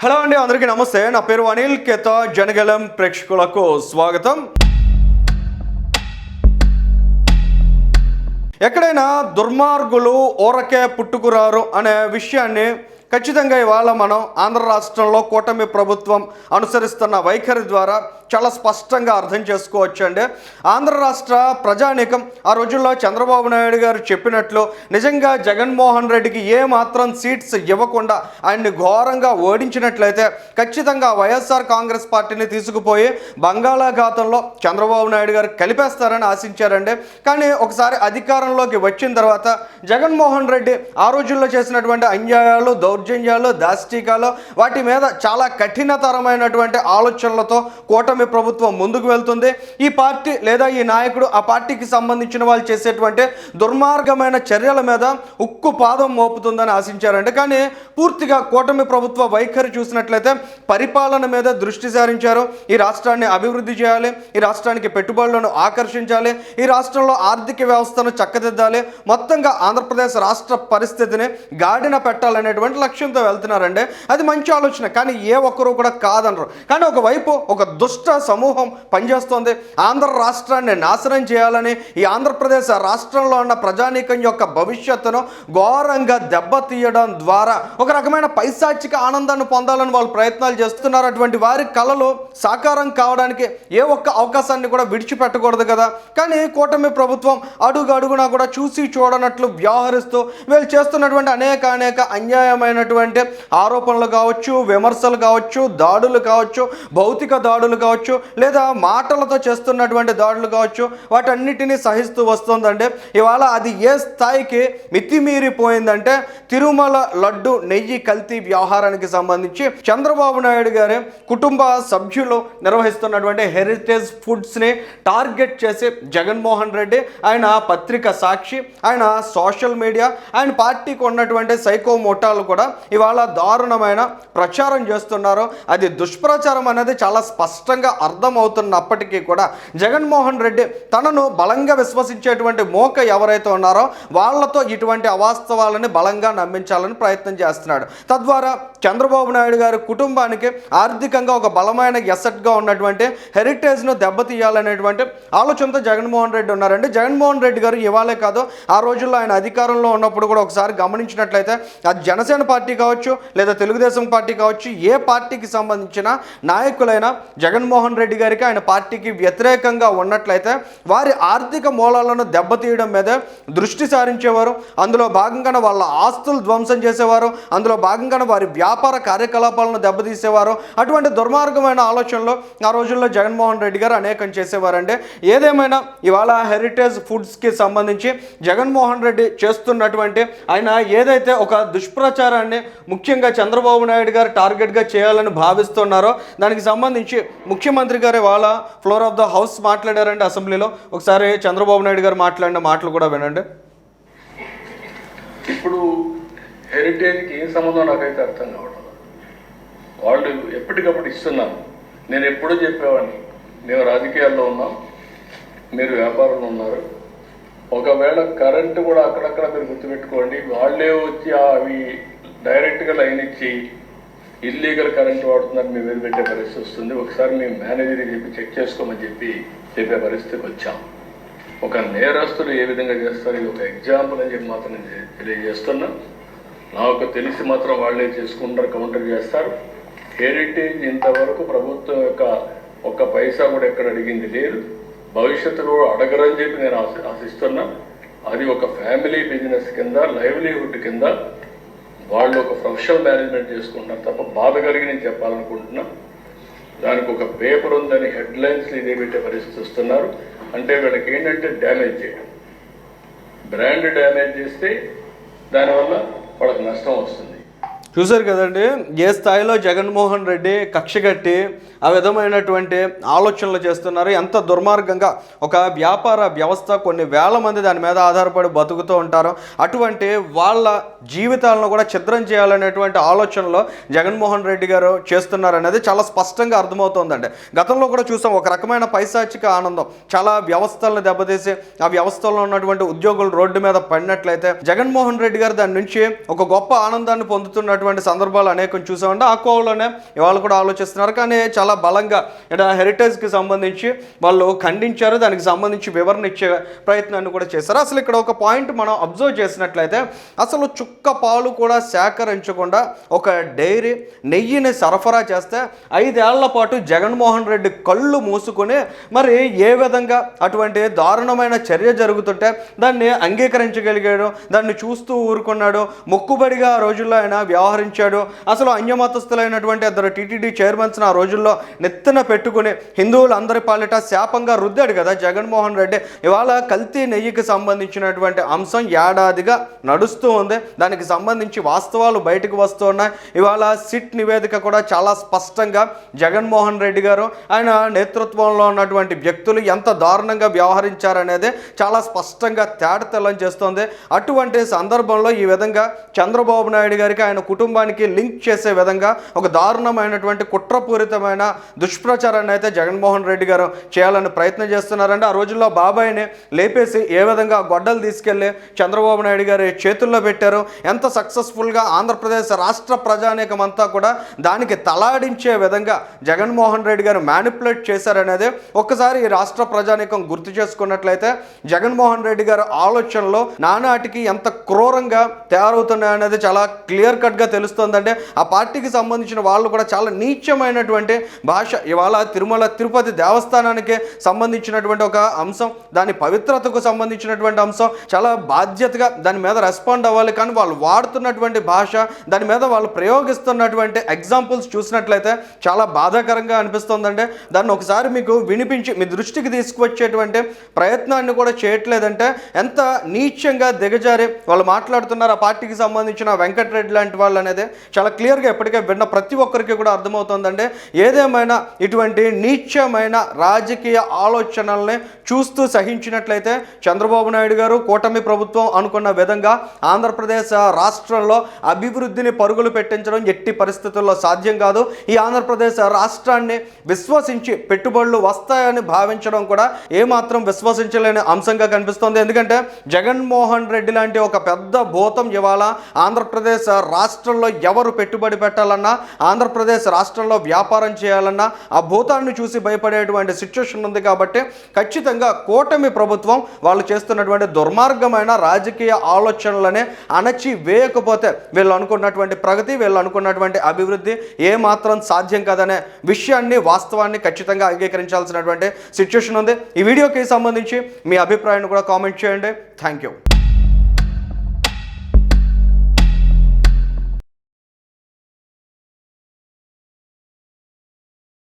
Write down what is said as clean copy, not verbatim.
Hello అండి, అందరికీ నమస్తే. నా పేరు అనిల్ కేత. జనగలం ప్రేక్షకులకు స్వాగతం. ఎక్కడైనా దుర్మార్గులు ఊరకే పుట్టుకురారు అనే విషయాన్ని ఖచ్చితంగా ఇవాళ మనం ఆంధ్ర రాష్ట్రంలో కూటమి ప్రభుత్వం అనుసరిస్తున్న వైఖరి ద్వారా చాలా స్పష్టంగా అర్థం చేసుకోవచ్చు అండి. ఆంధ్ర రాష్ట్ర ప్రజానీకం ఆ రోజుల్లో చంద్రబాబు నాయుడు గారు చెప్పినట్లు నిజంగా జగన్మోహన్ రెడ్డికి ఏ మాత్రం సీట్స్ ఇవ్వకుండా ఆయన్ని ఘోరంగా ఓడించినట్లయితే ఖచ్చితంగా వైఎస్ఆర్ కాంగ్రెస్ పార్టీని తీసుకుపోయి బంగాళాఖాతంలో చంద్రబాబు నాయుడు గారు కలిపేస్తారని ఆశించారండి. కానీ ఒకసారి అధికారంలోకి వచ్చిన తర్వాత జగన్మోహన్ రెడ్డి ఆ రోజుల్లో చేసినటువంటి అన్యాయాలు, దౌర్జన్యాలు, దాష్టికాలు వాటి మీద చాలా కఠినతరమైనటువంటి ఆలోచనలతో కూటమి ప్రభుత్వం ముందుకు వెళ్తుంది. ఈ పార్టీ లేదా ఈ నాయకుడు ఆ పార్టీకి సంబంధించిన వాళ్ళు చేసేటువంటి దుర్మార్గమైన చర్యల మీద ఉక్కు పాదం మోపుతుందని ఆశించారండి. కానీ పూర్తిగా కూటమి ప్రభుత్వ వైఖరి చూసినట్లయితే పరిపాలన మీద దృష్టి సారించారు. ఈ రాష్ట్రాన్ని అభివృద్ధి చేయాలి, ఈ రాష్ట్రానికి పెట్టుబడులను ఆకర్షించాలి, ఈ రాష్ట్రంలో ఆర్థిక వ్యవస్థను చక్కదిద్దాలి, మొత్తంగా ఆంధ్రప్రదేశ్ రాష్ట్ర పరిస్థితిని గాడిన పెట్టాలనేటువంటి లక్ష్యంతో వెళ్తున్నారండి. అది మంచి ఆలోచన, కానీ ఏ ఒక్కరూ కూడా కాదనరు. కానీ ఒకవైపు ఒక దుష్ట సమూహం పనిచేస్తోంది. ఆంధ్ర రాష్ట్రాన్ని నాశనం చేయాలని, ఈ ఆంధ్రప్రదేశ్ రాష్ట్రంలో ఉన్న ప్రజానీకం యొక్క భవిష్యత్తును ఘోరంగా దెబ్బతీయడం ద్వారా ఒక రకమైన పైశాచిక ఆనందాన్ని పొందాలని వాళ్ళు ప్రయత్నాలు చేస్తున్నారు. అటువంటి వారి కళలు సాకారం కావడానికి ఏ ఒక్క అవకాశాన్ని కూడా విడిచిపెట్టకూడదు కదా. కానీ కూటమి ప్రభుత్వం అడుగు అడుగునా కూడా చూసి చూడనట్లు వ్యవహరిస్తూ వీళ్ళు చేస్తున్నటువంటి అనేక అన్యాయమైనటువంటి ఆరోపణలు కావచ్చు, విమర్శలు కావచ్చు, దాడులు కావచ్చు, భౌతిక దాడులు కావచ్చు, లేదా మాటలతో చేస్తున్నటువంటి దాడులు కావచ్చు, వాటన్నిటినీ సహిస్తూ వస్తుందండి. ఇవాళ అది ఏ స్థాయికి మితిమీరిపోయిందంటే తిరుమల లడ్డు నెయ్యి కల్తీ వ్యవహారానికి సంబంధించి చంద్రబాబు నాయుడు గారి కుటుంబ సభ్యులు నిర్వహిస్తున్నటువంటి హెరిటేజ్ ఫుడ్స్ని టార్గెట్ చేసి జగన్మోహన్ రెడ్డి, ఆయన పత్రిక సాక్షి, ఆయన సోషల్ మీడియా, ఆయన పార్టీకి ఉన్నటువంటి సైకో మోటాలు కూడా ఇవాళ దారుణమైన ప్రచారం చేస్తున్నారు. అది దుష్ప్రచారం అనేది చాలా స్పష్టంగా అర్థమవుతున్నప్పటికీ కూడా జగన్మోహన్ రెడ్డి తనను బలంగా విశ్వసించేటువంటి మోక ఎవరైతే ఉన్నారో వాళ్ళతో ఇటువంటి అవాస్తవాలని బలంగా నమ్మించాలని ప్రయత్నం చేస్తున్నాడు. తద్వారా చంద్రబాబు నాయుడు గారి కుటుంబానికి ఆర్థికంగా ఒక బలమైన ఎసెట్గా ఉన్నటువంటి హెరిటేజ్ను దెబ్బతీయాలనేటువంటి ఆలోచనతో జగన్మోహన్ రెడ్డి ఉన్నారండి. జగన్మోహన్ రెడ్డి గారు ఇవాళే కాదు, ఆ రోజుల్లో ఆయన అధికారంలో ఉన్నప్పుడు కూడా ఒకసారి గమనించినట్లయితే అది జనసేన పార్టీ కావచ్చు, లేదా తెలుగుదేశం పార్టీ కావచ్చు, ఏ పార్టీకి సంబంధించిన నాయకులైనా జగన్మోహన్ రెడ్డి గారికి, ఆయన పార్టీకి వ్యతిరేకంగా ఉన్నట్లయితే వారి ఆర్థిక మూలాలను దెబ్బతీయడం మీద దృష్టి సారించేవారు. అందులో భాగంగానే వాళ్ళ ఆస్తులు ధ్వంసం చేసేవారు, అందులో భాగంగానే వారి వ్యాపార కార్యకలాపాలను దెబ్బతీసేవారు. అటువంటి దుర్మార్గమైన ఆలోచనలు ఆ రోజుల్లో జగన్మోహన్ రెడ్డి గారు అనేకం చేసేవారండి. ఏదేమైనా ఇవాళ హెరిటేజ్ ఫుడ్స్కి సంబంధించి జగన్మోహన్ రెడ్డి చేస్తున్నటువంటి ఆయన ఏదైతే ఒక దుష్ప్రచారాన్ని ముఖ్యంగా చంద్రబాబు నాయుడు గారు టార్గెట్గా చేయాలని భావిస్తున్నారో దానికి సంబంధించి ముఖ్యమంత్రి గారు వాళ్ళ ఫ్లోర్ ఆఫ్ ద హౌస్ మాట్లాడారండి అసెంబ్లీలో. ఒకసారి చంద్రబాబు నాయుడు గారు మాట్లాడిన మాటలు కూడా వినండి. ఇప్పుడు హెరిటేజ్కి ఏం సంబంధం నాకైతే అర్థం కావడం. వాళ్ళు ఎప్పటికప్పుడు ఇస్తున్నాను. నేను ఎప్పుడూ చెప్పేవాడిని, మేము రాజకీయాల్లో ఉన్నాం, మీరు వ్యాపారంలో ఉన్నారు. ఒకవేళ కరెంటు కూడా అక్కడక్కడ మీరు గుర్తుపెట్టుకోండి, వాళ్ళే వచ్చి అవి డైరెక్ట్గా లైన్ ఇచ్చి ఇల్లీగల్ కరెంట్ వాడుతున్నారు మేము మీద పెట్టే పరిస్థితి వస్తుంది. ఒకసారి మేము మేనేజర్కి చెప్పి చెక్ చేసుకోమని చెప్పే పరిస్థితికి వచ్చాం. ఒక నేరస్తులు ఏ విధంగా చేస్తారు, ఇది ఒక ఎగ్జాంపుల్ అని చెప్పి మాత్రం నేను తెలియజేస్తున్నా. నాకు తెలిసి మాత్రం వాళ్ళే చేసుకుంటారు, కౌంటర్ చేస్తారు. హెరిటేజ్ ఇంతవరకు ప్రభుత్వం యొక్క ఒక్క పైసా కూడా ఎక్కడ అడిగింది లేదు, భవిష్యత్తులో అడగరని చెప్పి నేను ఆశిస్తున్నా. అది ఒక ఫ్యామిలీ బిజినెస్ కింద, లైవ్లీహుడ్ కింద వాళ్ళు ఒక ప్రొఫెషనల్ మేనేజ్మెంట్ చేసుకుంటున్నారు తప్ప బాధ కలిగి నేను చెప్పాలనుకుంటున్నా. దానికి ఒక పేపర్ ఉందని హెడ్లైన్స్లు ఇదే పెట్టే పరిస్థితి వస్తున్నారు. అంటే వీళ్ళకి ఏంటంటే డ్యామేజ్ చేయడం, బ్రాండ్ డ్యామేజ్ చేస్తే దానివల్ల వాళ్ళకి నష్టం వస్తుంది. చూశారు కదండి, ఏ స్థాయిలో జగన్మోహన్ రెడ్డి కక్షగట్టి ఆ విధమైనటువంటి ఆలోచనలు చేస్తున్నారు. ఎంత దుర్మార్గంగా ఒక వ్యాపార వ్యవస్థ, కొన్ని వేల మంది దాని మీద ఆధారపడి బతుకుతూ ఉంటారు. అటువంటి వాళ్ళ జీవితాలను కూడా ఛిద్రం చేయాలనేటువంటి ఆలోచనలో జగన్మోహన్ రెడ్డి గారు చేస్తున్నారనేది చాలా స్పష్టంగా అర్థమవుతోందండి. గతంలో కూడా చూసాం, ఒక రకమైన పైశాచిక ఆనందం చాలా వ్యవస్థలను దెబ్బతీసి ఆ వ్యవస్థలో ఉన్నటువంటి ఉద్యోగులు రోడ్డు మీద పడినట్లయితే జగన్మోహన్ రెడ్డి గారు దాని నుంచి ఒక గొప్ప ఆనందాన్ని పొందుతున్నటువంటి చేసినటువంటి సందర్భాలు అనేకం చూసామంటే ఆ కోవలోనే ఇవాళ కూడా ఆలోచిస్తున్నారు. కానీ చాలా బలంగా హెరిటేజ్కి సంబంధించి వాళ్ళు ఖండించారు, దానికి సంబంధించి వివరణ ఇచ్చే ప్రయత్నాన్ని కూడా చేశారు. అసలు ఇక్కడ ఒక పాయింట్ మనం అబ్జర్వ్ చేసినట్లయితే అసలు చుక్క పాలు కూడా సేకరించకుండా ఒక డైరీ నెయ్యిని సరఫరా చేస్తే 5 ఏళ్ల పాటు జగన్మోహన్ రెడ్డి కళ్ళు మూసుకొని మరి ఏ విధంగా అటువంటి దారుణమైన చర్య జరుగుతుంటే దాన్ని అంగీకరించగలిగాడు, దాన్ని చూస్తూ ఊరుకున్నాడు, మొక్కుబడిగా ఆ రోజుల్లో ఆయన వ్యవహరించాడు. అసలు అన్యమతస్థులైనటువంటి 2 టీటీడీ చైర్మన్స్ ఆ రోజుల్లో నెత్తిన పెట్టుకుని హిందువులందరి పాలిట శాపంగా రుద్దాడు కదా జగన్మోహన్ రెడ్డి. ఇవాళ కల్తీ నెయ్యికి సంబంధించినటువంటి అంశం ఏడాదిగా నడుస్తూ ఉంది, దానికి సంబంధించి వాస్తవాలు బయటకు వస్తూ ఉన్నాయి. ఇవాళ సిట్ నివేదిక కూడా చాలా స్పష్టంగా జగన్మోహన్ రెడ్డి గారు ఆయన నేతృత్వంలో ఉన్నటువంటి వ్యక్తులు ఎంత దారుణంగా వ్యవహరించారనేది చాలా స్పష్టంగా తేటతెల్లం చేస్తోంది. అటువంటి సందర్భంలో ఈ విధంగా చంద్రబాబు నాయుడు గారికి ఆయన కుటుంబానికి లింక్ చేసే విధంగా ఒక దారుణమైనటువంటి కుట్రపూరితమైన దుష్ప్రచారాన్ని అయితే జగన్మోహన్ రెడ్డి గారు చేయాలని ప్రయత్నం చేస్తున్నారంటే ఆ రోజుల్లో బాబాయిని లేపేసి ఏ విధంగా గొడ్డలు తీసుకెళ్లి చంద్రబాబు నాయుడు గారి చేతుల్లో పెట్టారు, ఎంత సక్సెస్ఫుల్గా ఆంధ్రప్రదేశ్ రాష్ట్ర ప్రజానీకం అంతా కూడా దానికి తలాడించే విధంగా జగన్మోహన్ రెడ్డి గారు మ్యానిపులేట్ చేశారనేది ఒక్కసారి ఈ రాష్ట్ర ప్రజానీకం గుర్తు చేసుకున్నట్లయితే జగన్మోహన్ రెడ్డి గారి ఆలోచనలో నానాటికి ఎంత క్రూరంగా తయారవుతున్నాయనేది చాలా క్లియర్ కట్గా తెలుస్తుందంటే ఆ పార్టీకి సంబంధించిన వాళ్ళు కూడా చాలా నీచమైనటువంటి భాష. ఇవాళ తిరుమల తిరుపతి దేవస్థానానికి సంబంధించినటువంటి ఒక అంశం, దాని పవిత్రతకు సంబంధించినటువంటి అంశం, చాలా బాధ్యతగా దాని మీద రెస్పాండ్ అవ్వాలి. కానీ వాళ్ళు వాడుతున్నటువంటి భాష, దాని మీద వాళ్ళు ప్రయోగిస్తున్నటువంటి ఎగ్జాంపుల్స్ చూసినట్లయితే చాలా బాధాకరంగా అనిపిస్తుందంటే దాన్ని ఒకసారి మీకు వినిపించి మీ దృష్టికి తీసుకువచ్చేటువంటి ప్రయత్నాన్ని కూడా చేయట్లేదంటే ఎంత నీచంగా దిగజారి వాళ్ళు మాట్లాడుతున్నారు ఆ పార్టీకి సంబంధించిన వెంకటరెడ్డి లాంటి వాళ్ళు అనేది చాలా క్లియర్గా ఎప్పటికే విన్న ప్రతి ఒక్కరికి కూడా అర్థమవుతుందంటే ఏదేమైనా ఇటువంటి నీచమైన రాజకీయ ఆలోచనల్ని చూస్తూ సహించినట్లయితే చంద్రబాబు నాయుడు గారు కూటమి ప్రభుత్వం అనుకున్న విధంగా ఆంధ్రప్రదేశ్ రాష్ట్రంలో అభివృద్ధిని పరుగులు పెట్టించడం ఎట్టి పరిస్థితుల్లో సాధ్యం కాదు. ఈ ఆంధ్రప్రదేశ్ రాష్ట్రాన్ని విశ్వసించి పెట్టుబడులు వస్తాయని భావించడం కూడా ఏమాత్రం విశ్వసించలేని అంశంగా కనిపిస్తోంది. ఎందుకంటే జగన్మోహన్ రెడ్డి లాంటి ఒక పెద్ద భూతం ఇవాళ ఆంధ్రప్రదేశ్ రాష్ట్రంలో ఎవరు పెట్టుబడి పెట్టాలన్నా, ఆంధ్రప్రదేశ్ రాష్ట్రంలో వ్యాపారం చేయాలన్నా ఆ భూతాన్ని చూసి భయపడేటువంటి సిచ్యువేషన్ ఉంది. కాబట్టి ఖచ్చితంగా కూటమి ప్రభుత్వం వాళ్ళు చేస్తున్నటువంటి దుర్మార్గమైన రాజకీయ ఆలోచనలనే అణచి వేయకపోతే వీళ్ళు అనుకున్నటువంటి ప్రగతి, వీళ్ళు అనుకున్నటువంటి అభివృద్ధి ఏమాత్రం సాధ్యం కాదనే విషయాన్ని, వాస్తవాన్ని ఖచ్చితంగా అంగీకరించాల్సినటువంటి సిచ్యువేషన్ ఉంది. ఈ వీడియోకి సంబంధించి మీ అభిప్రాయాన్ని కూడా కామెంట్ చేయండి. Thank you.